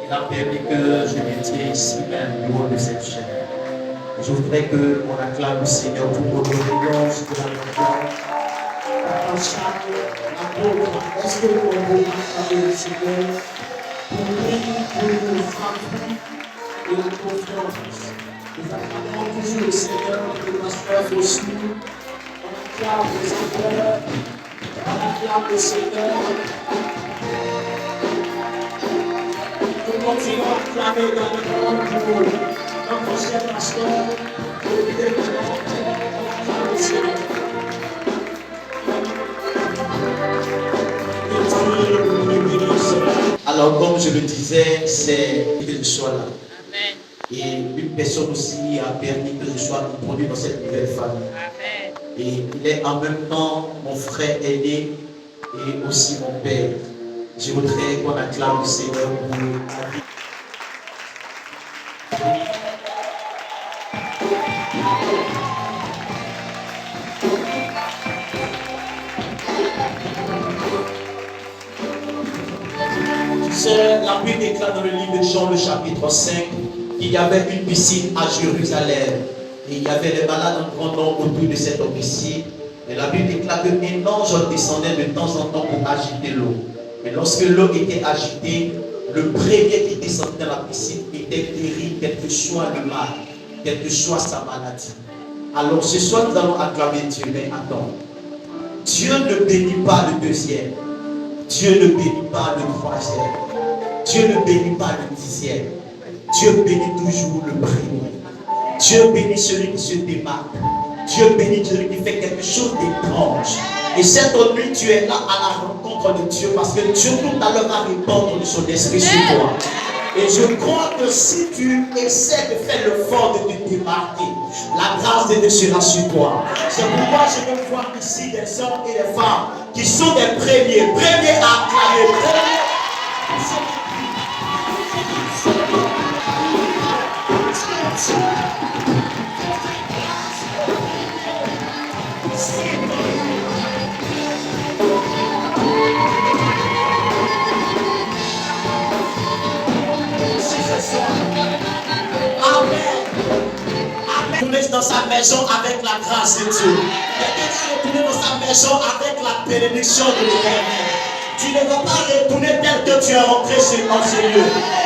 Il a permis que je m'étais ici même du haut de cette chaîne. Je voudrais qu'on acclame le Seigneur pour l'obéissance de la religion. Est-ce que vous pouvez acclamer le Seigneur pour nous frapper et la confiance? Nous acclamons toujours le Seigneur pour le pasteur aussi. On acclame le Seigneur. On acclame le Seigneur. Nous continuons à acclamer dans le monde pour notre cher pasteur, pour le développement. On acclame le Seigneur. Alors, comme je le disais, c'est que je sois là. Amen. Et une personne aussi a permis que je sois introduit dans cette nouvelle famille. Amen. Et il est en même temps mon frère aîné et aussi mon père. Je voudrais qu'on acclame le Seigneur pour la vie. La Bible déclare dans le livre de Jean, le chapitre 5, qu'il y avait une piscine à Jérusalem. Et il y avait les malades en grand nombre autour de cette piscine. Et la Bible déclare qu'un ange descendait de temps en temps pour agiter l'eau. Et lorsque l'eau était agitée, le premier qui descendait dans la piscine était guéri, quel que soit le mal, quelle que soit sa maladie. Alors ce soir, nous allons acclamer Dieu, mais attends. Dieu ne bénit pas le deuxième. Dieu ne bénit pas le troisième. Dieu ne bénit pas le dixième. Dieu bénit toujours le premier. Dieu bénit celui qui se démarque. Dieu bénit celui qui fait quelque chose d'étrange. Et cette nuit, tu es là à la rencontre de Dieu parce que Dieu tout à l'heure va répandre de son esprit sur toi. Et je crois que si tu essaies de faire l'effort de te démarquer, la grâce de Dieu sera sur toi. C'est pourquoi je veux voir ici des hommes et des femmes qui sont des premiers à acclamer. Dans sa maison avec la grâce de Dieu. Quelqu'un va retourner dans sa maison avec la bénédiction de l'Éternel. Tu ne vas pas retourner tel que tu es rentré dans ce lieu.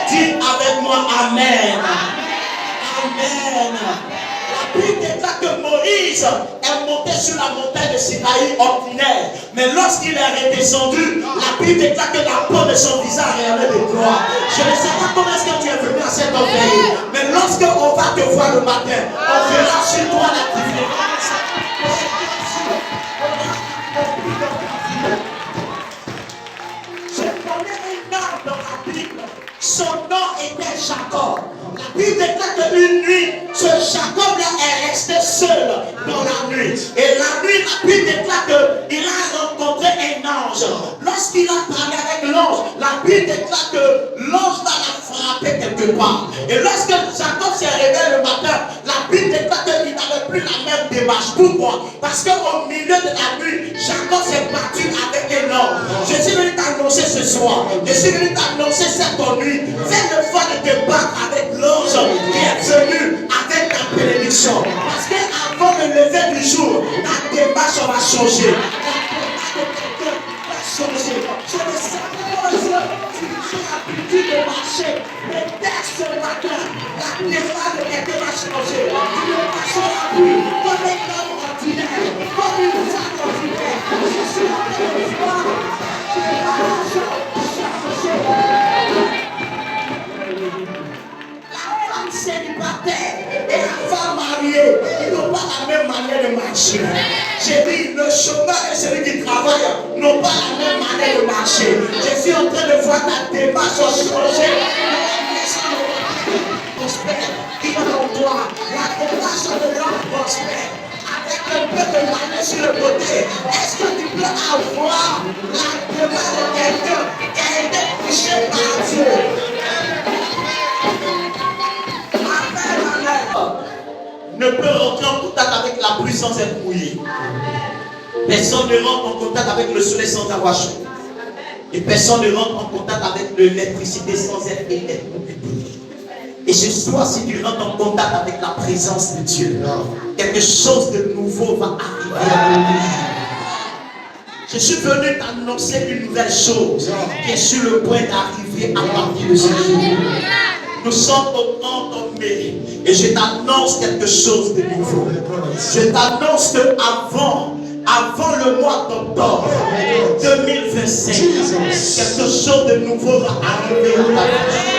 Dis avec moi Amen. Amen. La Bible déclare que Moïse est monté sur la montagne de Sinaï ordinaire. Mais lorsqu'il est redescendu, la Bible déclare que la peau de son visage rayonnait de gloire. Je ne sais pas comment est-ce que tu es venu à cet pays. Mais lorsqu'on va te voir le matin, on verra sur toi la différence. Je connais un homme dans la Bible. Son nom était Jacob. La Bible déclare qu'une nuit, ce Jacob-là est resté seul dans la nuit. Et la nuit, la Bible déclare qu'il a rencontré un ange. Lorsqu'il a parlé avec l'ange, la Bible déclare que l'ange l'a frappé quelque part. Et lorsque Jacob s'est réveillé le matin, la Bible déclare qu'il n'avait plus la même démarche. Pourquoi? Parce qu'au milieu de la nuit, Jacob s'est battu avec un ange. Je suis venu t'annoncer ce soir. Je suis venu t'annoncer cette nuit. Fais le foi de te battre avec l'ange qui est venu avec ta bénédiction. Parce qu'avant le lever du jour, ta démarche va changer. Je ne sais pas si tu as l'habitude de marcher, mais dès ce matin, la démarche de quelqu'un va changer. Tu ne marcheras plus comme un homme ordinaire, comme une femme ordinaire. Je suis en train de voir que la chose changer. La femme célibataire et la femme mariée, ils n'ont pas la même manière de marcher. J'ai dit, le chômeur et celui qui travaille n'ont pas la même manière de marcher. Je suis en train de voir ta démarche changer. Il est en toi. La démarche de l'homme prospère. Avec un peu de manière sur le côté. Est-ce que tu peux avoir la démarche de quelqu'un qui a été touché par Dieu? Ne peut rentrer en contact avec la pluie sans être mouillé. Personne ne rentre en contact avec le soleil sans avoir chaud. Et personne ne rentre en contact avec l'électricité sans être électrocuté. Et ce soir, si tu rentres en contact avec la présence de Dieu, quelque chose de nouveau va arriver à toi. Je suis venu t'annoncer une nouvelle chose qui est sur le point d'arriver à partir de ce jour. Nous sommes au grand tombé et je t'annonce quelque chose de nouveau. Je t'annonce que avant le mois d'octobre 2025, quelque chose de nouveau va arriver à ta vie.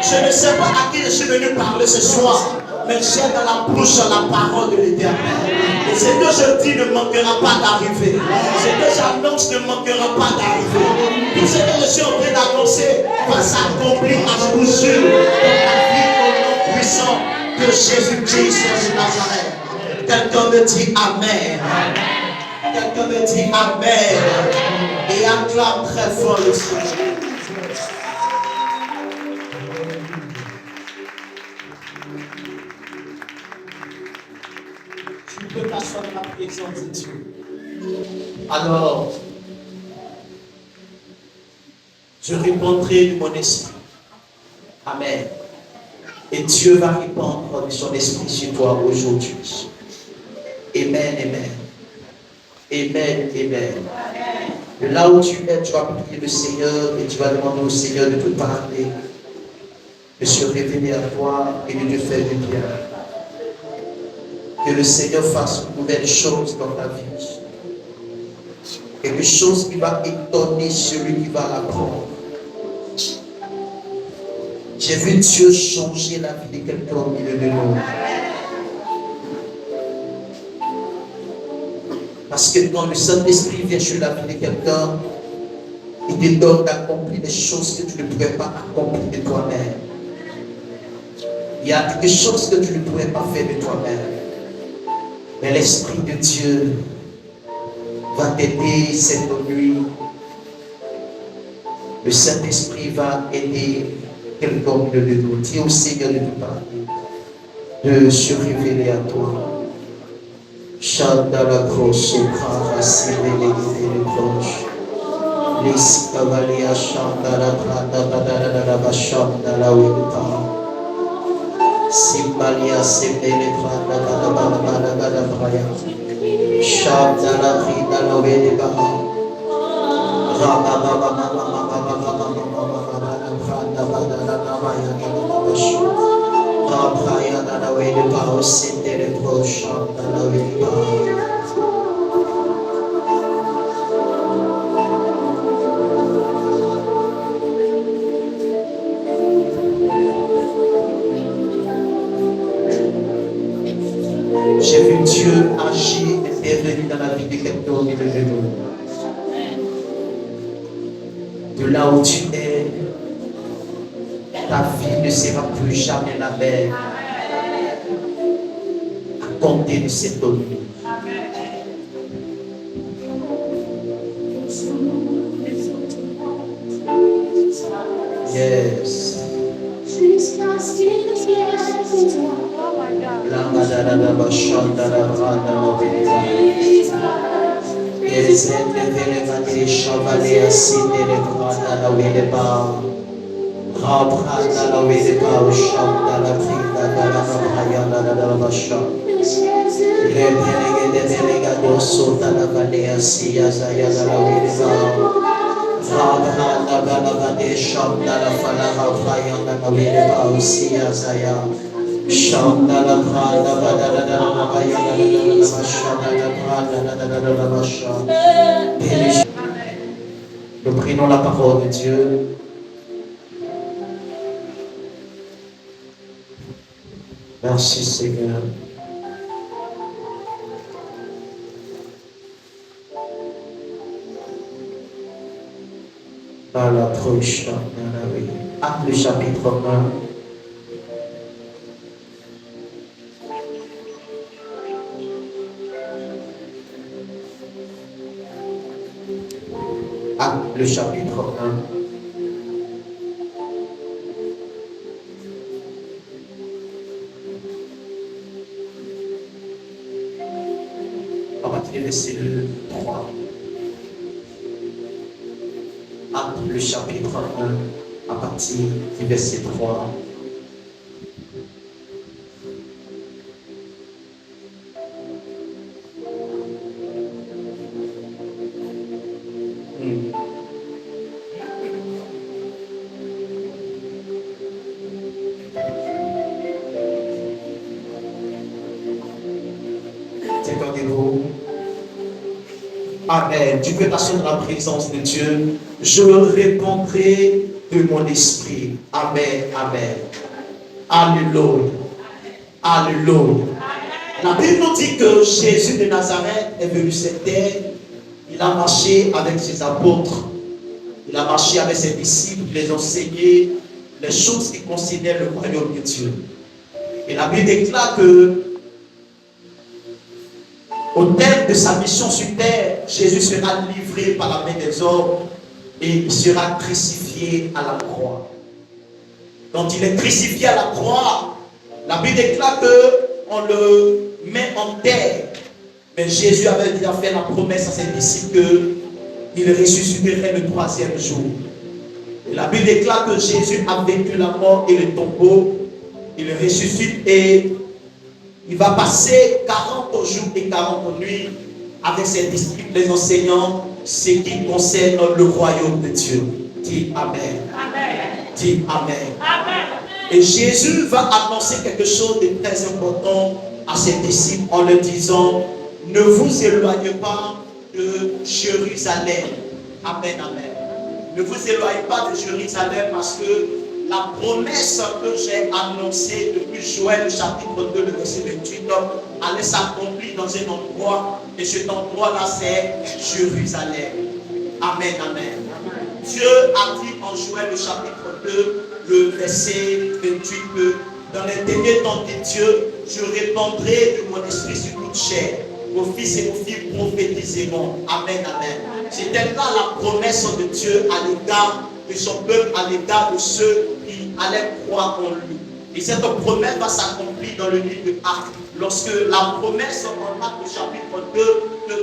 Je ne sais pas à qui je suis venu parler ce soir, mais j'ai dans la bouche la parole de l'Éternel. Et ce que je dis ne manquera pas d'arriver. Ce que j'annonce ne manquera pas d'arriver. Tout ce que je suis en train d'annoncer va s'accomplir à ce jour dans la vie au nom puissant de Jésus-Christ de Nazareth. Quelqu'un me dit Amen. Quelqu'un me dit Amen. Et acclame très fort le Seigneur. Tu peux t'asseoir dans la présence de Dieu. Alors, je répondrai de mon esprit. Amen. Et Dieu va répandre de son esprit sur toi aujourd'hui. Amen, amen. Amen, amen. De là où tu es, tu vas prier le Seigneur et tu vas demander au Seigneur de te parler, de se révéler à toi et de te faire du bien. Que le Seigneur fasse une nouvelle chose dans ta vie. Quelque chose qui va étonner celui qui va l'apprendre. J'ai vu Dieu changer la vie de quelqu'un au milieu de nous. Parce que quand le Saint-Esprit vient sur la vie de quelqu'un, il te donne d'accomplir des choses que tu ne pourrais pas accomplir de toi-même. Il y a quelque chose que tu ne pourrais pas faire de toi-même. Mais l'Esprit de Dieu va t'aider cette nuit. Le Saint-Esprit va aider quelqu'un de nous. Dis au Seigneur de te parler, de se révéler à toi. Chante à la crosse, au bras, racine les cloches. Les cavaliers chantent à la prada, chante à la ouïta. Simbalia, Sibele, Bada, Chante à la prida, la ouïta. J'ai vu Dieu agir et intervenir dans la vie de quelqu'un au milieu de nous. De là où tu es, ta vie ne sera plus jamais la même. À compter de cette nuit. Yes. Nous prenons la parole de Dieu. Merci Seigneur. Dans la prochaine, Acte le chapitre 1. Acte le chapitre 1. On va tirer le 3. le chapitre 1, à partir du verset 3. Amen. Tu peux t'asseoir dans la présence de Dieu. Je répondrai de mon esprit. Amen. Amen. Alléluia. Alléluia. La Bible nous dit que Jésus de Nazareth est venu sur cette terre. Il a marché avec ses apôtres. Il a marché avec ses disciples. Il les a enseigné les choses qui considèrent le royaume de Dieu. Et la Bible déclare que au terme de sa mission sur terre, Jésus sera livré par la main des hommes et il sera crucifié à la croix. Quand il est crucifié à la croix, la Bible déclare qu'on le met en terre. Mais Jésus avait déjà fait la promesse à ses disciples qu'il ressusciterait le 3e jour. Et la Bible déclare que Jésus a vaincu la mort et le tombeau. Il ressuscite et il va passer 40 jours et 40 nuits avec ses disciples, les enseignants, ce qui concerne le royaume de Dieu. Dis Amen. Amen. Dis Amen. Amen. Et Jésus va annoncer quelque chose de très important à ses disciples en leur disant, ne vous éloignez pas de Jérusalem. Amen, amen. Ne vous éloignez pas de Jérusalem parce que la promesse que j'ai annoncée depuis Joël chapitre 2, le verset 28, allait s'accomplir dans un endroit, et cet endroit-là, c'est Jérusalem. Amen, amen. Dieu a dit en Joël chapitre 2, le verset 28, que dans les derniers temps de Dieu, je répandrai de mon esprit sur toute chair. Vos fils et vos filles prophétiseront. Amen, amen. C'était là la promesse de Dieu à l'égard de son peuple, à l'égard de ceux qui allaient croire en lui. Et cette promesse va s'accomplir dans le livre de Actes. Lorsque la promesse en Actes chapitre 2 que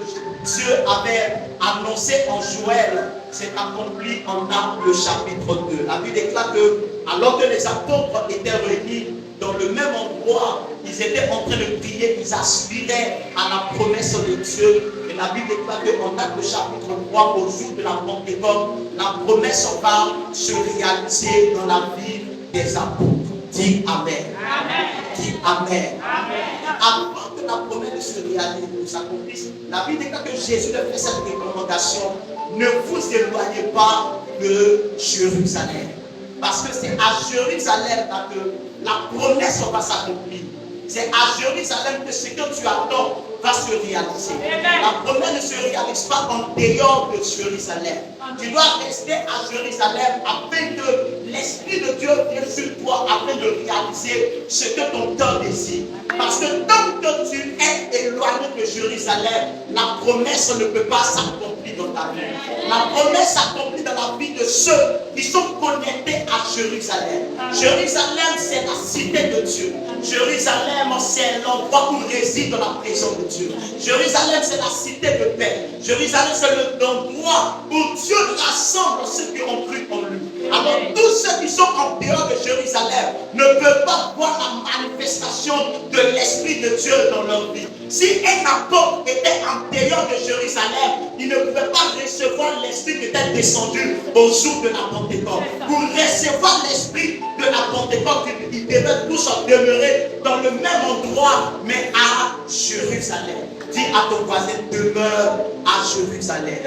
Dieu avait annoncé en Joël s'est accomplie en Actes le chapitre 2. La Bible déclare que alors que les apôtres étaient réunis dans le même endroit, ils étaient en train de prier, ils aspiraient à la promesse de Dieu. Et la Bible déclare qu'en Actes chapitre 3, au jour de la Pentecôte, la promesse va se réaliser dans la vie des apôtres. Dis Amen. Amen. Dis Amen. Amen. Avant que la promesse se réalise, que s'accomplisse, la Bible déclare que Jésus a fait cette recommandation. Ne vous éloignez pas de Jérusalem. Parce que c'est à Jérusalem que la promesse va s'accomplir. C'est à Jérusalem que ce que tu attends va se réaliser. La promesse ne se réalise pas en dehors de Jérusalem. Tu dois rester à Jérusalem afin que l'Esprit de Dieu vienne sur toi afin de réaliser ce que ton cœur désire. Parce que tant que tu es éloigné de Jérusalem, la promesse ne peut pas s'accomplir dans ta vie. La promesse s'accomplit dans la vie de ceux qui sont connectés à Jérusalem. Jérusalem, c'est la cité de Dieu. Jérusalem, c'est l'endroit où réside la présence de Dieu. Jérusalem, c'est la cité de paix. Jérusalem, c'est l'endroit où Dieu rassemble ceux qui ont cru en lui. Alors, tous ceux qui sont en dehors de Jérusalem ne peuvent pas voir la manifestation de l'Esprit de Dieu dans leur vie. Si un apôtre était en dehors de Jérusalem, il ne pouvait pas recevoir l'Esprit qui était descendu au jour de la Pentecôte. Pour recevoir l'Esprit de la Pentecôte, ils devaient tous demeurer dans le même endroit, mais à Jérusalem. Dis à ton voisin, demeure à Jérusalem.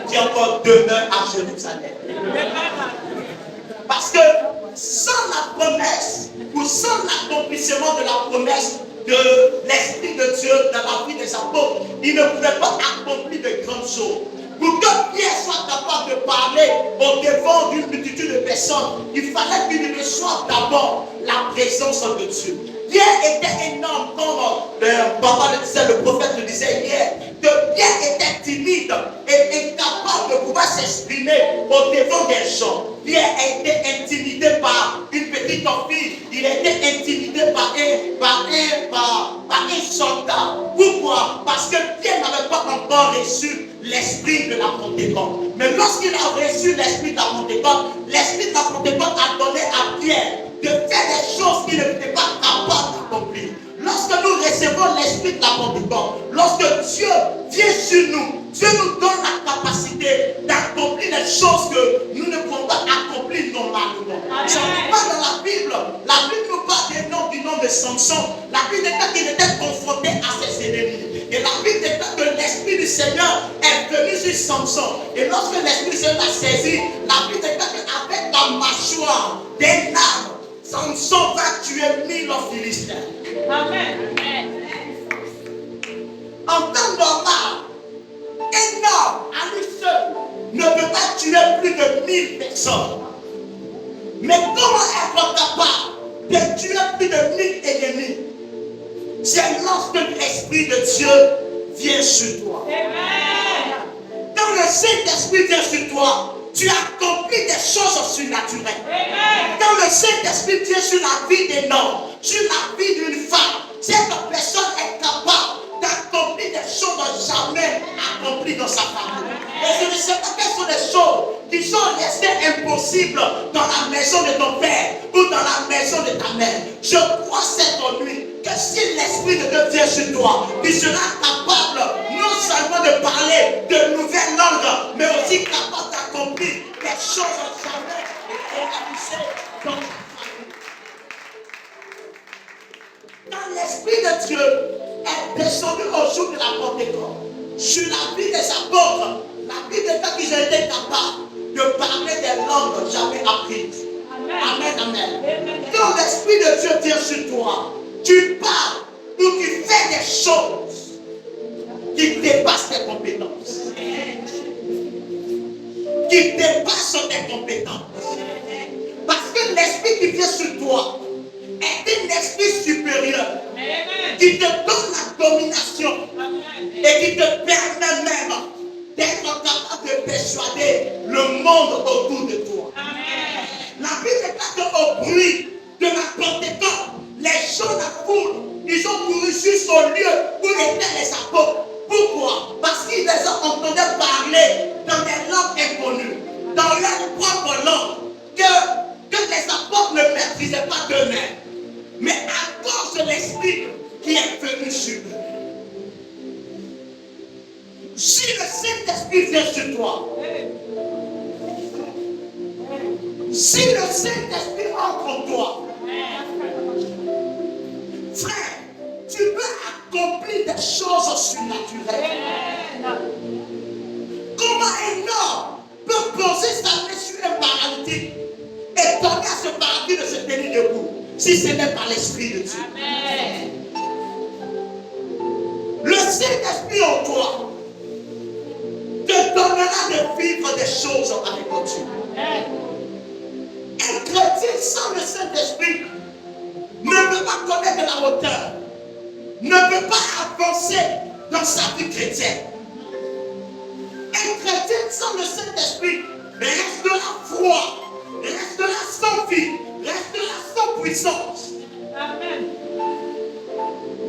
Dis encore, demeure à Jérusalem. Parce que sans la promesse, ou sans l'accomplissement de la promesse de l'Esprit de Dieu dans la vie des apôtres, il ne pouvait pas accomplir de grandes choses. Pour que Pierre soit capable de parler au devant d'une multitude de personnes, il fallait qu'il reçoive d'abord la présence de Dieu. bien était énorme, comme le papa le disait, le prophète le disait hier, que Pierre était timide et incapable de pouvoir s'exprimer au-devant des gens. Pierre a été intimidé par une petite fille, il a été intimidé par un soldat. Pourquoi? Parce que Pierre n'avait pas encore reçu l'esprit de la Pentecôte. Mais lorsqu'il a reçu l'esprit de la Pentecôte, l'esprit de la Pentecôte a donné à Pierre de faire des choses qu'il n'était pas capable d'accomplir. Lorsque nous recevons l'esprit de la Pentecôte, lorsque Dieu vient sur nous, Dieu nous donne la capacité d'accomplir des choses que nous ne pouvons pas accomplir normalement. Si on parle dans la Bible nous parle du nom de Samson. La Bible déclare qu'il était confronté à ses ennemis. Et la Bible déclare que l'Esprit du Seigneur est venu sur Samson. Et lorsque l'Esprit du Seigneur l'a saisi, la Bible déclare qu'avec la mâchoire des âmes, Samson va tuer 1000 Philistins. Amen. En temps normal, un homme à lui seul ne peut pas tuer plus de 1000 personnes. Mais comment être capable de tuer plus de 1000 ennemis? C'est lorsque l'Esprit de Dieu vient sur toi. Amen. Quand le Saint-Esprit vient sur toi, tu accomplis des choses surnaturelles. Amen. Quand le Saint-Esprit vient sur la vie d'un homme, sur la vie d'une femme, cette personne est capable d'accomplir des choses jamais accomplies dans sa famille. Et je ne sais pas quelles sont les choses qui sont restées impossibles dans la maison de ton père ou dans la maison de ta mère. Je crois cette nuit que si l'Esprit de Dieu vient sur toi, tu seras capable non seulement de parler de nouvelles langues, mais aussi capable d'accomplir des choses jamais réalisées dans ta famille. Quand l'Esprit de Dieu est descendu au jour de la Pentecôte sur la vie des apôtres, la Bible dit qu'ils ont été capables de parler des langues jamais apprises. Amen, amen. Quand l'Esprit de Dieu vient sur toi, tu parles ou tu fais des choses qui dépassent tes compétences. Qui dépassent tes compétences. Parce que l'Esprit qui vient sur toi est un esprit supérieur qui te donne la domination et qui te permet même d'être capable de persuader le monde autour de toi. La Bible déclare qu'au bruit de la Pentecôte, les gens, la foule, ils ont couru jusqu'au lieu où étaient les apôtres. Pourquoi? Parce qu'ils les ont entendus parler dans des langues inconnues, dans leur propre langue, que les apôtres ne maîtrisaient pas d'eux-mêmes. Mais à cause de l'Esprit qui est venu sur eux. Si le Saint-Esprit vient sur toi, si le Saint-Esprit entre en toi, frère, tu peux accomplir des choses surnaturelles. Comment un homme peut poser sa main sur un paralytique et donner à ce paralytique de se tenir debout si ce n'est pas l'Esprit de Dieu? Amen. Le Saint-Esprit en toi te donnera de vivre des choses avec Dieu. Amen. Un chrétien sans le Saint-Esprit ne peut pas connaître la hauteur, ne peut pas avancer dans sa vie chrétienne. Un chrétien sans le Saint-Esprit restera froid, restera sans vie, restera sans puissance. Amen.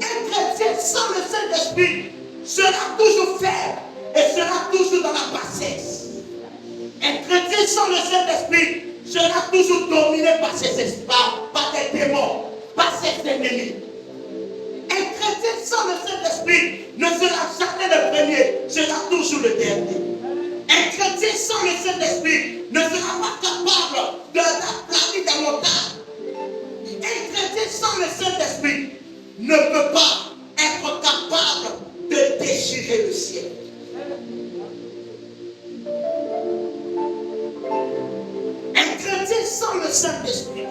Un chrétien sans le Saint-Esprit sera toujours faible et sera toujours dans la bassesse. Un chrétien sans le Saint-Esprit sera toujours dominé par ses esprits, par des démons, par ses ennemis. Un chrétien sans le Saint-Esprit ne sera jamais le premier, sera toujours le dernier. Un chrétien sans le Saint-Esprit ne sera pas capable d'aplanir des montagnes. Un chrétien sans le Saint-Esprit ne peut pas être capable de déchirer le ciel. Un chrétien sans le Saint-Esprit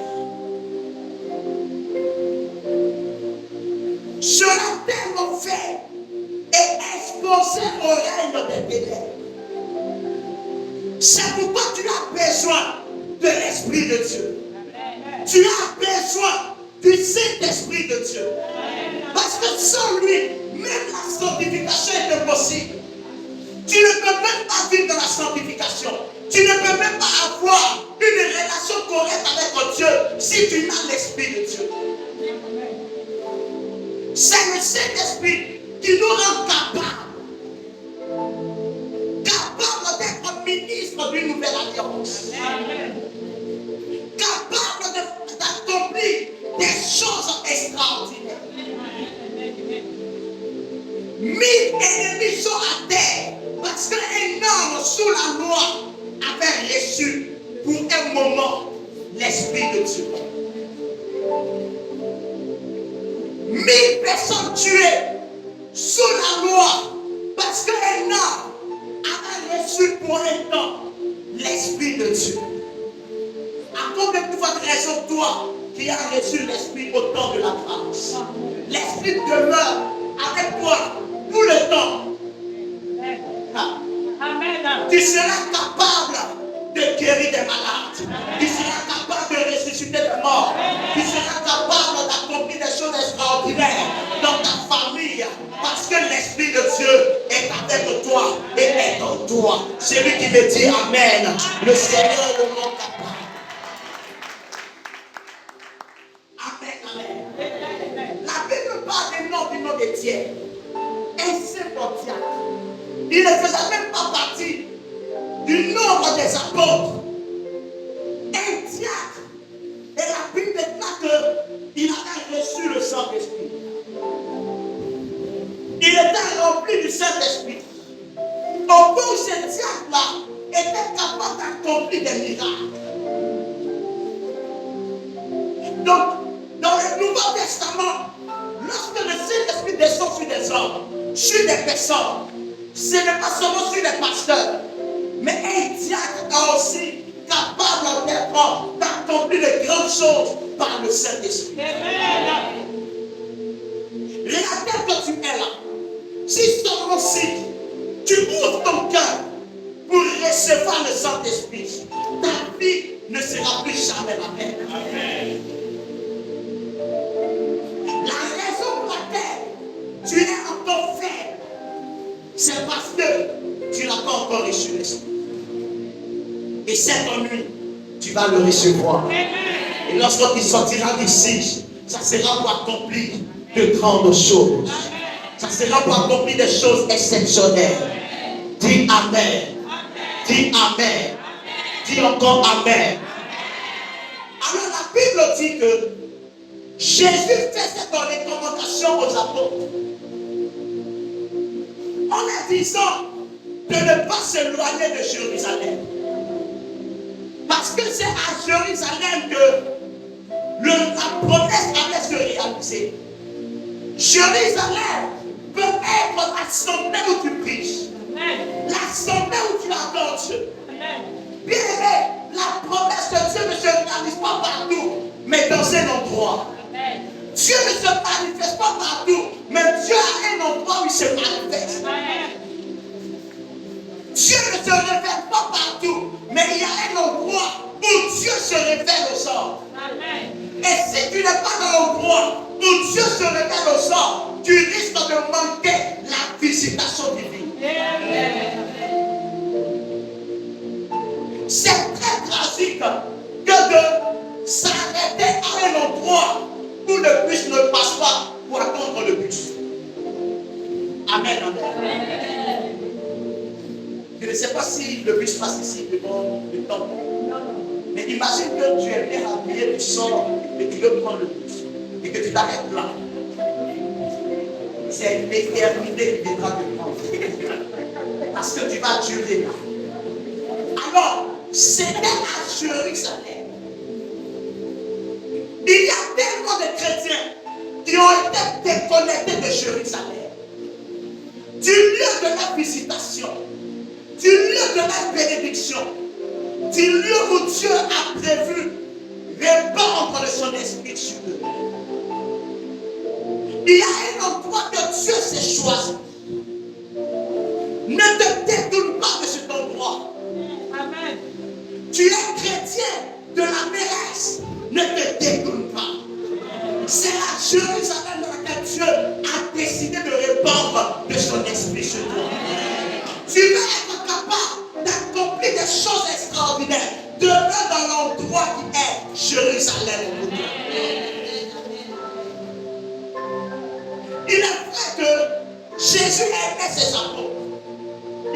sera tellement fait et exposé au règne des ténèbres. C'est pourquoi tu as besoin de l'Esprit de Dieu. Tu as besoin du Saint-Esprit de Dieu. Parce que sans lui, même la sanctification est impossible. Tu ne peux même pas vivre dans la sanctification. Tu ne peux même pas avoir une relation correcte avec Dieu si tu n'as l'Esprit de Dieu. C'est le Saint-Esprit qui nous rend capables d'être ministres d'une nouvelle alliance. Capables d'accomplir des choses extraordinaires. 1000 ennemis sont à terre parce qu'un homme sous la loi avait reçu pour un moment l'Esprit de Dieu. 1000 personnes tuées sous la loi parce qu'un homme avait reçu pour un temps l'Esprit de Dieu. À cause de votre raison, toi qui as reçu l'Esprit au temps de la grâce, l'Esprit demeure avec toi tout le temps. Amen. Tu seras capable de guérir des malades. Tu seras capable de ressusciter des morts. Tu seras capable d'accomplir des choses extraordinaires dans ta famille. Parce que l'Esprit de Dieu est avec toi et est en toi. C'est lui qui me dit Amen. Le Seigneur est le rend capable. Amen, amen. La Bible parle du nom d'Étienne. Un simple diacre. Il ne faisait même pas partie du nombre des apôtres. Un diacre. Et la Bible déclare qu'il avait reçu le Saint-Esprit. Il était rempli du Saint-Esprit. Au point où ce diacre-là était capable d'accomplir des miracles. Donc, dans le Nouveau Testament, lorsque le Saint-Esprit descend sur des hommes, sur des personnes, ce n'est pas seulement sur les pasteurs, mais un diacre est aussi capable d'accomplir de grandes choses par le Saint-Esprit. Regarde que tu es là. Si seulement si tu ouvres ton cœur pour recevoir le Saint-Esprit, ta vie ne sera plus jamais la même. La raison pour laquelle tu es encore faible, c'est parce que tu n'as pas encore reçu l'Esprit. Et cette nuit, tu vas le recevoir. Et lorsque tu sortiras d'ici, ça sera pour accomplir de grandes choses. Ça sera pour accomplir des choses exceptionnelles. Dis Amen. Dis Amen. Dis encore Amen. Alors la Bible dit que Jésus fait cette recommandation aux apôtres en leur disant de ne pas s'éloigner de Jérusalem. Parce que c'est à Jérusalem que la promesse allait se réaliser. Jérusalem peut être l'assemblée où tu prêches. L'assemblée où tu adores Dieu. Bien aimé, la promesse de Dieu ne se réalise pas partout, mais dans un endroit. Dieu ne se manifeste pas partout, mais Dieu a un endroit où il se manifeste. Dieu ne se révèle pas partout, mais il y a un endroit où Dieu se révèle aux hommes. Et si tu n'es pas dans l'endroit où Dieu se révèle aux hommes, tu risques de manquer la visitation divine. C'est très tragique que de s'arrêter à un endroit où le bus ne passe pas pour attendre le bus. Amen, amen. Je ne sais pas si le bus passe ici devant le temple. Mais imagine que tu es bien habillé, tu sors et tu veux prendre le bus. Et que tu t'arrêtes là. C'est une éternité qui viendra te prendre. Parce que tu vas durer là. Alors, c'était à Jérusalem. Il y a tellement de chrétiens qui ont été déconnectés de Jérusalem. Du lieu de la visitation. Du lieu de la bénédiction. Du lieu où Dieu a prévu répandre de son esprit sur eux. Il y a un endroit que Dieu s'est choisi. Ne te détourne pas de cet endroit. Amen. Tu es chrétien de la méresse. Ne te détourne pas. Jérusalem dans laquelle Dieu a décidé de répandre de son esprit sur toi. Tu vas être capable d'accomplir des choses extraordinaires. Demeure dans l'endroit qui est Jérusalem pour toi. Il est vrai que Jésus aimait ses apôtres.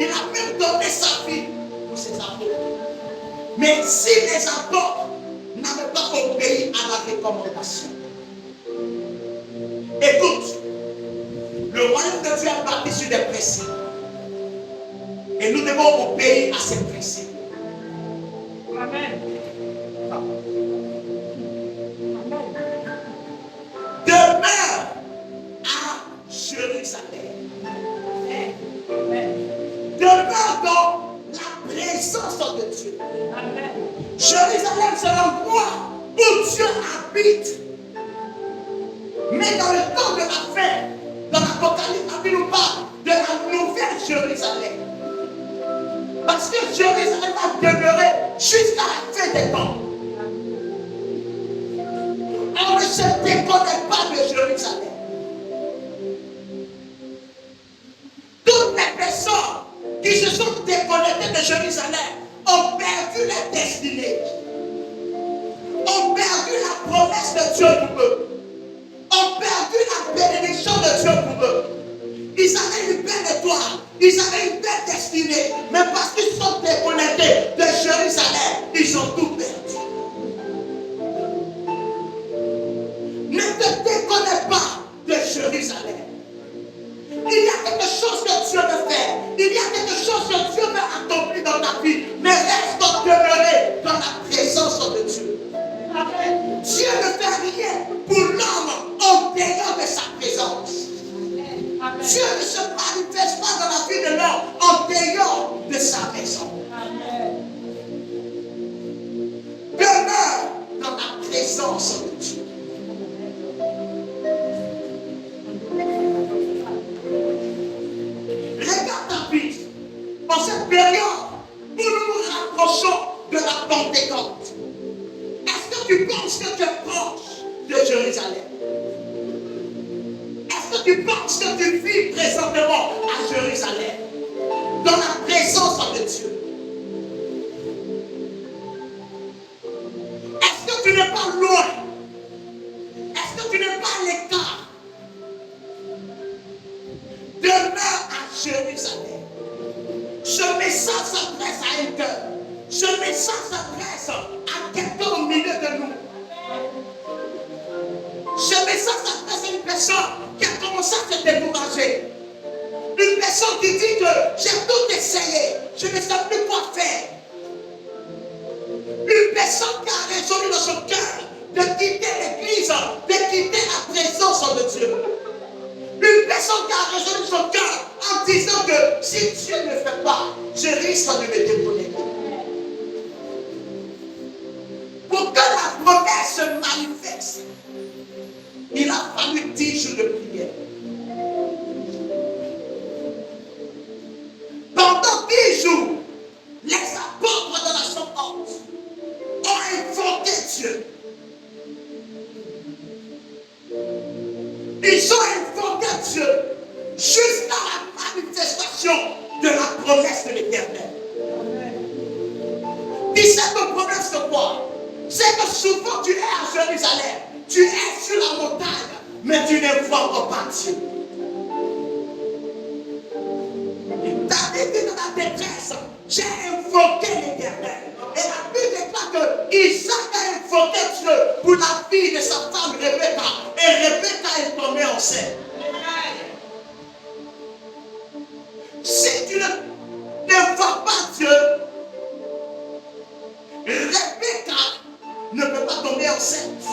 Il a même donné sa vie pour ses apôtres. Mais si les apôtres n'avaient pas obéi à la recommandation, écoute, le royaume de Dieu est bâti sur des principes. Et nous devons obéir à ces principes. Amen. Demeure à Jérusalem. Demeure dans la présence de Dieu. Amen. Jérusalem, c'est l'endroit où Dieu habite. Mais dans le temps de la fin, dans l'Apocalypse, la Bible nous parle de la nouvelle Jérusalem. Parce que Jérusalem va demeurer jusqu'à la fin des temps. On ne se déconnecte pas de Jérusalem. Toutes les personnes qui se sont déconnectées de Jérusalem ont perdu leur destinée. Ont perdu la promesse de Dieu pour eux. Ont perdu la bénédiction de Dieu pour eux. Ils avaient une belle étoile. Ils avaient une belle destinée. Mais parce qu'ils sont déconnectés de Jérusalem, ils ont tout perdu. Ne te déconnecte pas de Jérusalem. Il y a quelque chose que Dieu veut faire. Il y a quelque chose que Dieu veut accomplir dans ta vie. Mais reste demeuré dans la présence de Dieu. Amen. Dieu ne fait rien pour l'homme en dehors de sa présence. Amen. Dieu ne se manifeste pas dans la vie de l'homme en dehors de sa maison. Amen. Demeure dans la présence de Dieu. Regarde ta vie. En cette période où nous nous rapprochons de la Pentecôte, est-ce que tu penses que tu es proche de Jérusalem? Est-ce que tu penses que tu vis présentement à Jérusalem, dans la présence de Dieu? Est-ce que tu n'es pas loin? Est-ce que tu n'es pas à l'écart? Demeure à Jérusalem. Ce message s'adresse à un cœur. Ce message s'adresse à quelqu'un au milieu de nous. Ce message s'adresse à une personne qui a commencé à se décourager. Une personne qui dit que j'ai tout essayé, je ne sais plus quoi faire. Une personne qui a résolu dans son cœur de quitter l'église, de quitter la présence de Dieu. Une personne qui a résolu son cœur en disant que si Dieu ne fait pas, je risque de me déconnecter. Pour que la promesse se manifeste, il a fallu 10 jours de prière. Pendant 10 jours, les apôtres de la Sainte ont invoqué Dieu. Ils ont invoqué Dieu jusqu'à la manifestation de la promesse de l'Éternel. Tu sais ton problème c'est quoi? C'est que souvent tu es à Jérusalem, tu es sur la montagne, mais tu ne vois pas Dieu. David dit dans la détresse, j'ai invoqué l'Éternel. Et la Bible déclare que Isaac a invoqué Dieu pour la fille de sa femme Rebecca. Et Rebecca est tombée enceinte. Si tu ne vois pas Dieu, Rebecca ne peut pas tomber enceinte.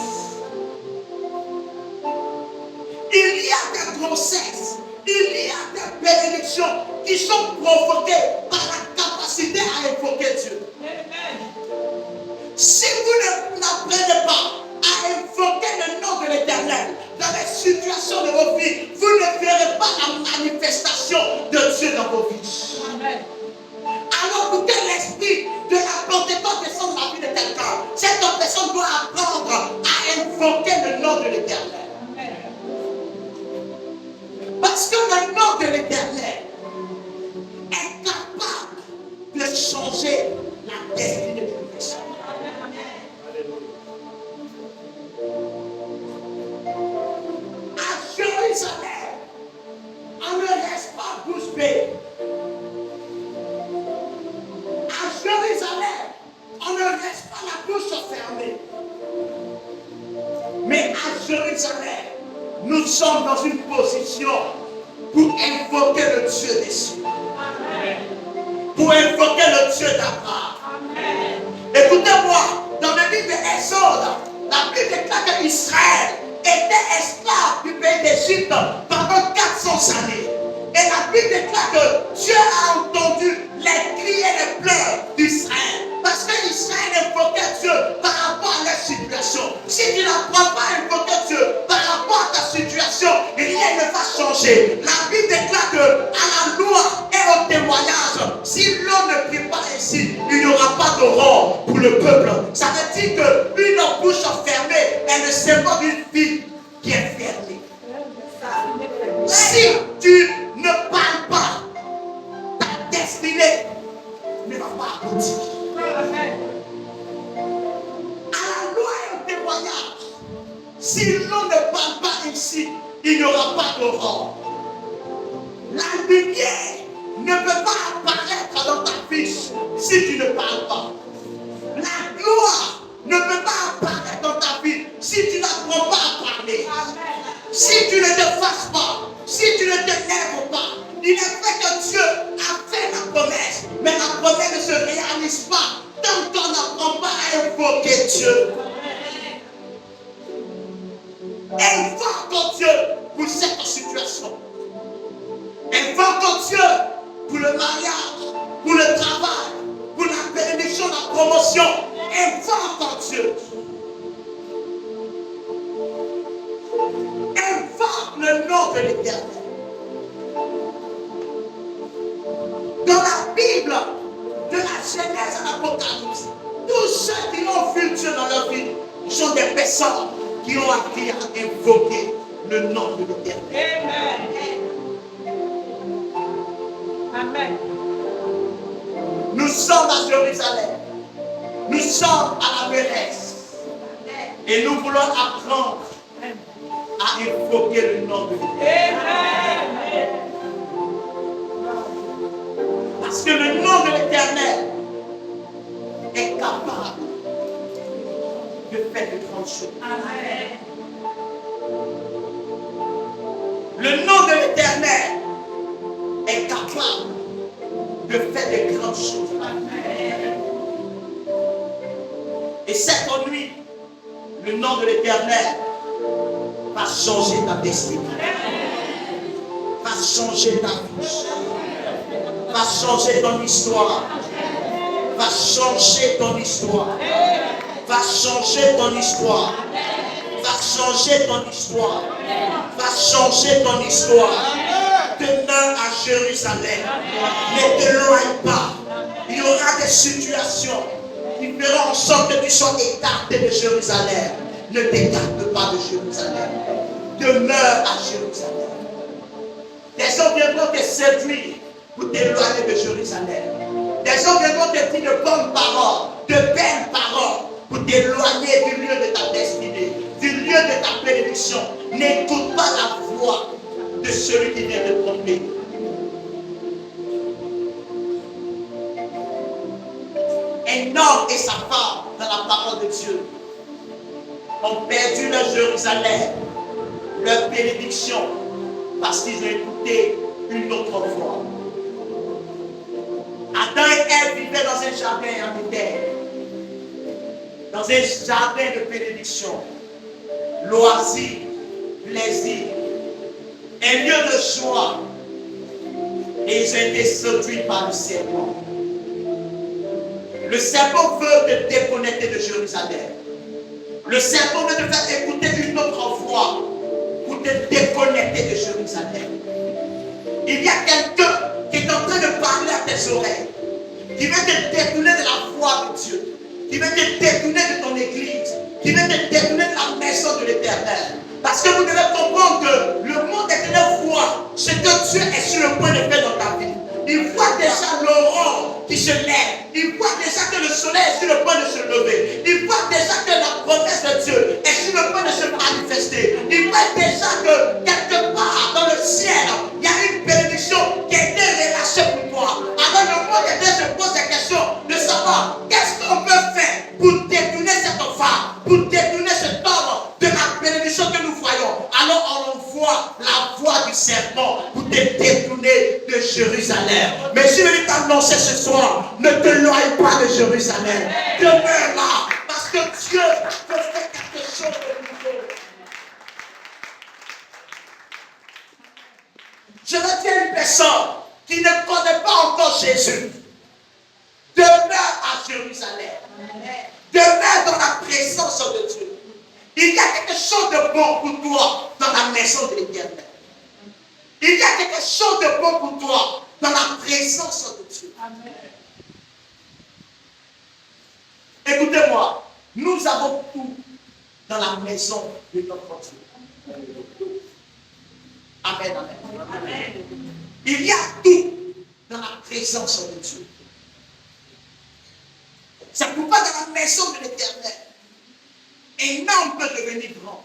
Il y a des grossesses, il y a des bénédictions qui sont provoquées par la capacité à invoquer Dieu. Si vous n'apprenez pas à invoquer le nom de l'Éternel dans les situations de vos vies, vous ne verrez pas la manifestation de Dieu dans vos vies. Amen. Alors pour que l'esprit de la Pentecôte descende dans la vie de quelqu'un, cette personne doit apprendre à invoquer le nom de l'Éternel. Jérusalem, nous sommes dans une position pour invoquer le Dieu des cieux. Pour invoquer le Dieu d'Abraham. Écoutez-moi, dans le livre d'Exode, la Bible déclare qu'Israël était esclave du pays d'Égypte pendant 400 années. Et la Bible déclare que Dieu a entendu les cris et les pleurs d'Israël. Parce que Israël invoquait Dieu par rapport à leur situation. Si tu n'apprends pas à invoquer Dieu par rapport à ta situation, rien ne va changer. La Bible déclare que à la loi et au témoignage, si l'homme ne prie pas ainsi, il n'y aura pas d'aurore pour le peuple. Ça veut dire qu'une bouche fermée, elle ne sait pas d'une vie qui est fermée. Si tu ne parles pas, ta destinée ne va pas aboutir. À la loi et au témoignage, si l'on ne parle pas ici, il n'y aura pas d'aurore. La lumière ne peut pas apparaître dans ta vie si tu ne parles pas. La gloire ne peut pas apparaître dans ta vie si tu n'apprends pas à parler. Si tu ne te fasses pas, si tu ne te lèves pas, il est vrai que Dieu a fait la promesse, mais la promesse ne se réalise pas tant qu'on n'apprend pas à invoquer Dieu. Invoque Dieu pour cette situation. Invoque Dieu pour le mariage, pour le travail, pour la bénédiction, la promotion. Invoque Dieu. Invoque le nom de l'Éternel. Dans la Bible, de la Genèse à l'Apocalypse, tous ceux qui ont vu Dieu dans leur vie sont des personnes qui ont appris à invoquer le nom de l'Éternel. Amen. Nous sommes à Jérusalem. Nous sommes à la Mérès. Et nous voulons apprendre à invoquer le nom de l'Éternel. Parce que le nom de l'Éternel est capable de faire de grandes choses. Amen. Le nom de l'Éternel est capable de faire de grandes choses. Amen. Et cette nuit, le nom de l'Éternel va changer ta destinée, va changer ta vie, va changer ton histoire, va changer ton histoire, va changer ton histoire, va changer ton histoire, va changer ton histoire. Demeure à Jérusalem, ne t'éloigne pas. Il y aura des situations qui feront en sorte que tu sois écarté de Jérusalem. Ne t'écarte pas de Jérusalem. Demeure à Jérusalem. Des gens viendront te séduire pour t'éloigner de Jérusalem. Des gens viendront te dire de bonnes paroles, de belles paroles pour t'éloigner du lieu de ta destinée, du lieu de ta bénédiction. N'écoute pas la voix de celui qui vient te tromper. Un homme et sa femme, dans la parole de Dieu, ont perdu leur Jérusalem, leur bénédiction, parce qu'ils ont écouté une autre voix. Adam et Ève vivaient dans un jardin en Éden, dans un jardin de bénédiction, loisir, plaisir, un lieu de joie. Et ils ont été séduits par le serpent. Le serpent veut te déconnecter de Jérusalem. Le serpent veut te faire écouter une autre voix pour te déconnecter de Jérusalem. Il y a quelqu'un qui est en train de parler à tes oreilles, qui veut te détourner de la foi de Dieu, qui veut te détourner de ton église, qui veut te détourner de la maison de l'Éternel. Parce que vous devez comprendre que le monde éternel voit ce que Dieu est sur le point de faire dans ta vie. Il voit déjà l'aurore qui se lève. Il voit déjà que le soleil est sur le point de se lever. Il voit déjà que la promesse de Dieu est sur le point de se manifester. Il voit déjà que quelque part dans le ciel, il y a une bénédiction qui a été relâchée pour toi. Alors le monde éternel se pose la question de savoir qu'est-ce qu'on peut faire pour détourner cette femme, pour détourner cet homme de la bénédiction que nous voyons. Jérusalem. Mais je vais t'annoncer ce soir, ne te loigne pas de Jérusalem. Demeure là, parce que Dieu veut faire quelque chose de nouveau. Je retiens une personne qui ne connaît pas encore Jésus. Demeure à Jérusalem. Demeure dans la présence de Dieu. Il y a quelque chose de bon pour toi dans la maison de l'Éternel. Il y a quelque chose de bon pour toi dans la présence de Dieu. Amen. Écoutez-moi, nous avons tout dans la maison de notre Dieu. Amen, amen. Amen. Il y a tout dans la présence de Dieu. C'est pourquoi dans la maison de l'Éternel, un homme peut devenir grand.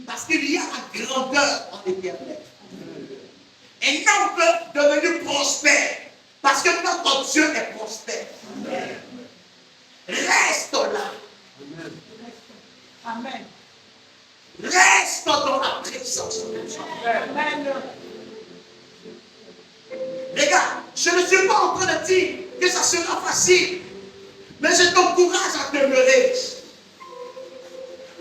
Parce qu'il y a la grandeur en l'Éternel. Un homme peut devenir prospère. Parce que notre Dieu est prospère. Amen. Reste là. Amen. Reste dans la présence de Dieu. Amen. Regarde, je ne suis pas en train de dire que ça sera facile. Mais je t'encourage à demeurer.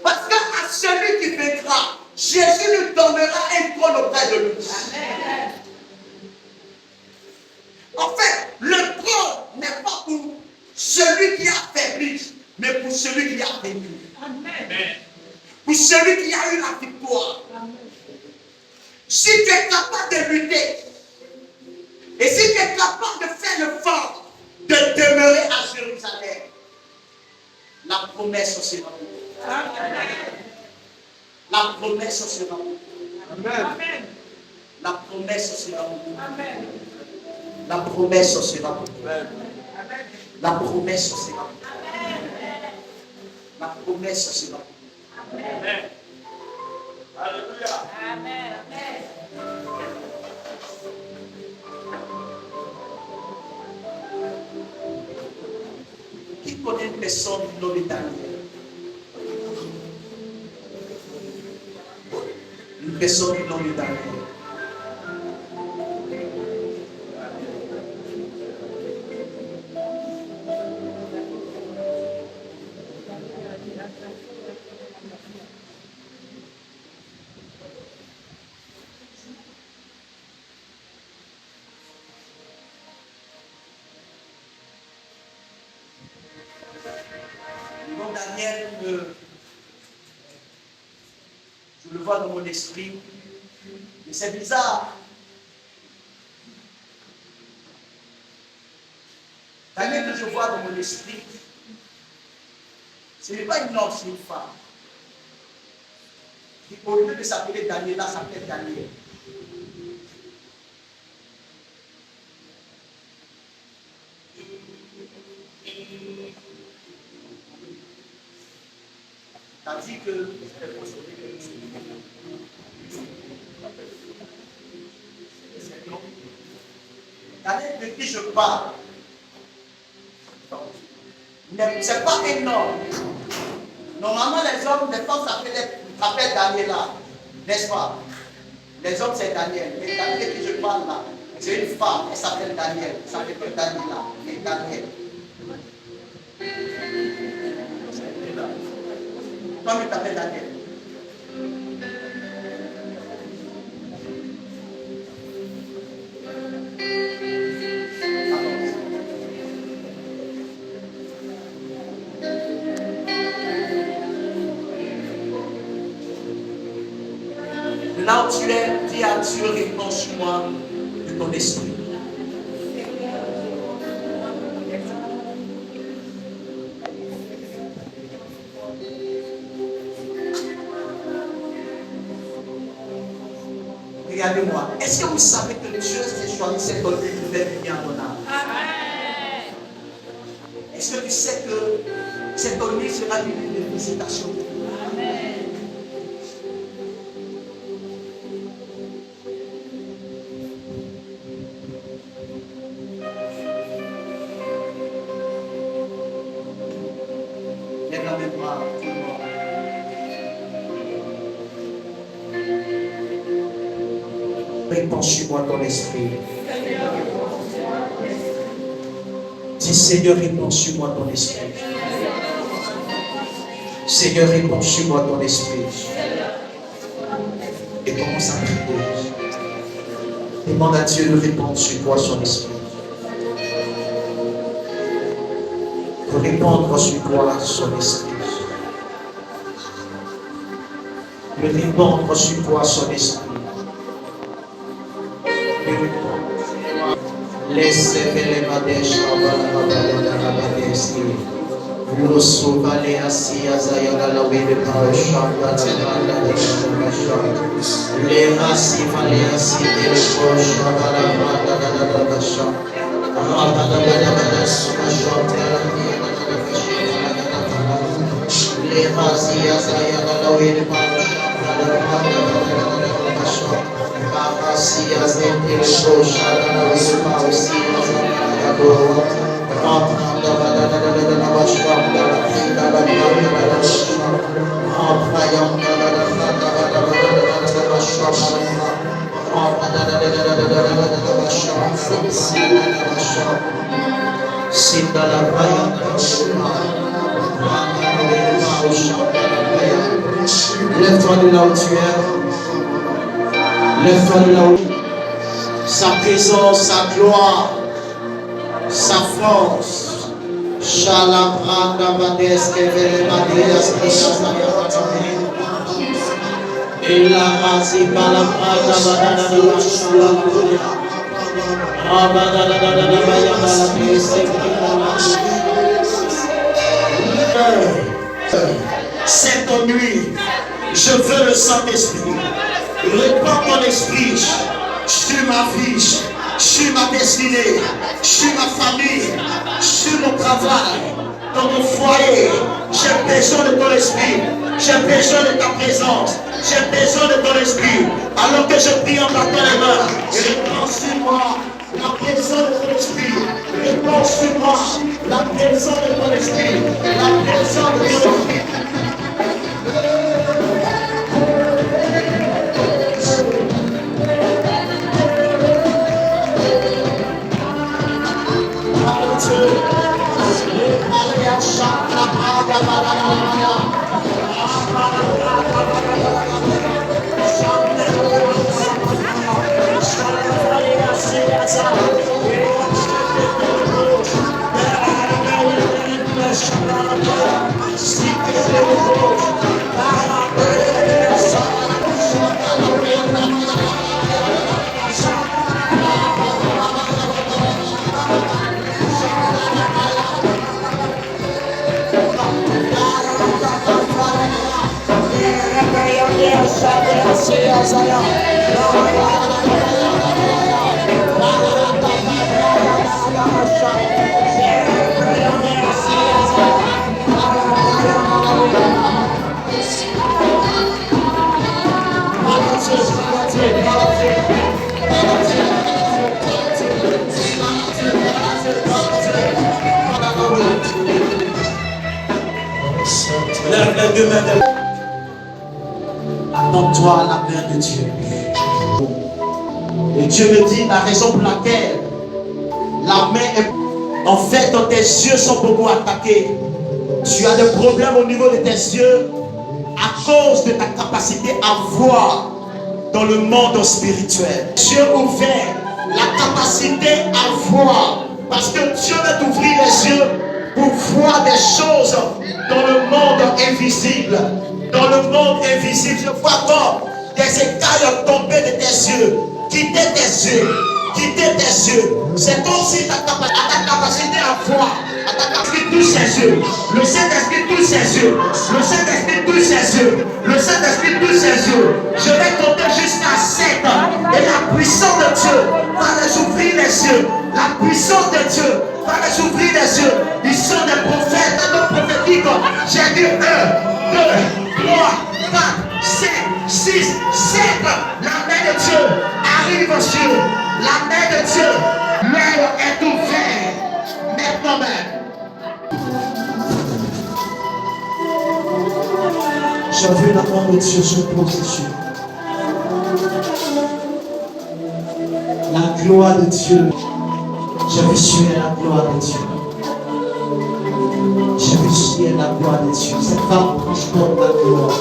Parce qu'à celui qui vaincra, Jésus lui donnera un trône auprès de lui. Amen. En fait, le trône n'est pas pour celui qui a faibli, mais pour celui qui a vaincu. Amen. Pour celui qui a eu la victoire. Amen. Si tu es capable de lutter, et si tu es capable de faire l'effort de demeurer à Jérusalem, la promesse sera pour toi. Amen. La promesse sera pour toi. Amen. La promesse sera pour toi. Amen. La promesse sera pour toi. La promesse sera pour toi. La promesse sera pour toi. Amen. Alléluia. Amen. Qui connaît une personne nommée Daniel? Une personne nommée Daniel. Daniel, je le vois dans mon esprit, et c'est bizarre. Daniel que je vois dans mon esprit, ce n'est pas une homme, c'est une femme. Qui, au lieu de s'appeler Daniela, s'appelle Daniel. Tandis que Daniel de qui je parle, c'est pas un homme. Normalement, les hommes, les femmes s'appellent Daniela, n'est-ce pas? Les hommes, c'est Daniel. Mais Daniel de qui je parle là, c'est une femme, elle s'appelle Daniel. Elle s'appelle Daniela, et Daniel. Toi, tu t'appelles Daniel. Là où tu es, dis à Dieu, réponds sur moi de ton esprit. Regardez-moi. Est-ce que vous savez que Dieu s'est choisi cette bonne vie pour faire du bien à ton âme? Amen. Est-ce que tu sais que cette bonne vie sera une visitation? Amen. Regardez-moi, tout le monde. Répands sur moi ton esprit. Seigneur, répands sur moi ton esprit. Seigneur, répands sur moi ton esprit. Et commence à prier. Demande à Dieu de répandre sur toi son esprit. De répandre sur toi son esprit. De répandre sur toi son esprit. De répandre. Laissez les madèches le sauvale assis à Zayana la vie de Paracham, les racis valés assis et les proches à la Bacham. Les racis à Zayana la vie de Paracham, Parassi à Zayana les proches à la vie de Paracham. Lève-toi de là où tu es. Lève-toi de là où sa présence, sa gloire, sa force. Shalabranda Vades Kevele Madeas et la razi Balabranda Vadana cette nuit, je veux le Saint-Esprit. Répands ton esprit sur ma vie, sur ma destinée, sur ma famille, sur mon travail, dans mon foyer. J'ai besoin de ton esprit. J'ai besoin de ta présence. J'ai besoin de ton esprit. Alors que je prie en battant les mains, répands sur moi la présence de ton esprit. Répands sur moi la présence de ton esprit. La présence de ton esprit. Attends-toi à la main de Dieu. Et Dieu me dit la raison pour laquelle la main est... En fait, tes yeux sont beaucoup attaqués. Tu as des problèmes au niveau de tes yeux à cause de ta capacité à voir dans le monde spirituel. Dieu ouvert la capacité à voir. Parce que Dieu veut t'ouvrir les yeux pour voir des choses dans le monde invisible. Dans le monde invisible, je vois comme des écailles tomber de tes yeux, quitter tes yeux, quitter tes yeux. C'est comme si ta capacité à voir, ta capacité touche ses yeux. Le Saint-Esprit touche ses yeux. Le Saint-Esprit touche ses yeux. Le Saint-Esprit touche ses yeux. Je vais compter jusqu'à 7 et la puissance de Dieu va les ouvrir les yeux. La puissance de Dieu va les ouvrir les yeux. Ils sont des prophètes, non prophétiques. J'ai dit 1, 2, 3, 4, 5, 6, 7. La main de Dieu arrive sur eux. La main de Dieu, l'œil est ouvert. Maintenant même. J'ai vu la main de Dieu se poser sur la gloire de Dieu. J'ai vu sur la gloire de Dieu. la gloire de Dieu. Cette femme transporte la gloire.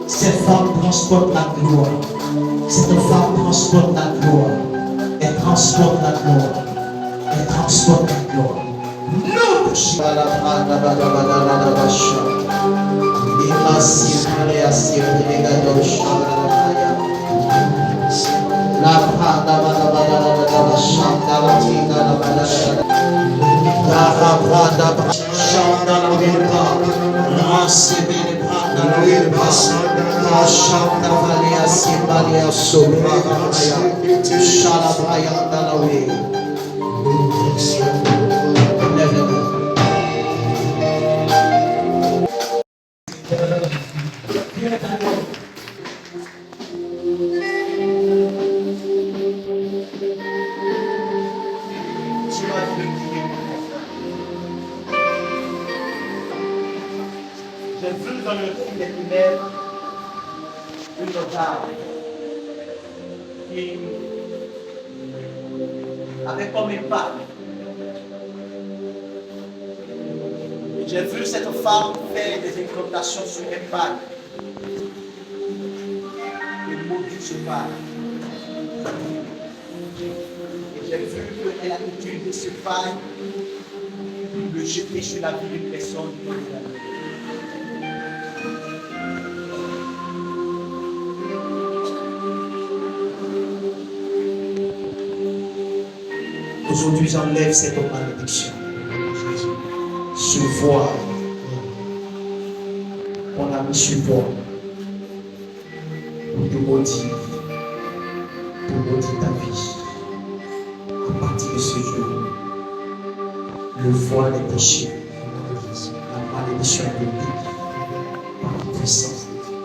Cette femme transporte la gloire. Cette femme transporte la gloire. Elle transporte la gloire. Elle transporte la gloire. Non, J'ai vu dans le film des ténèbres une dame qui avait comme une femme. J'ai vu cette femme faire des incantations sur une femme. Et maudit ce femme. Et j'ai vu qu'elle a utilisé ce femme pour le jeter sur la vie d'une personne. Aujourd'hui, j'enlève cette malédiction. Sur voie. On a mis sur voie. Pour te maudire. Pour maudire ta vie. À partir de ce jour, le voile est déchiré. La malédiction est détruite par la puissance de Dieu.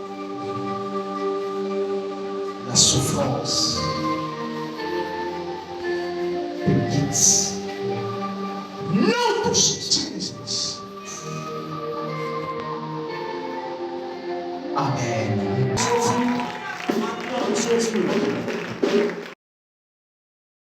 La souffrance te quitte. Non de Jésus. Amen.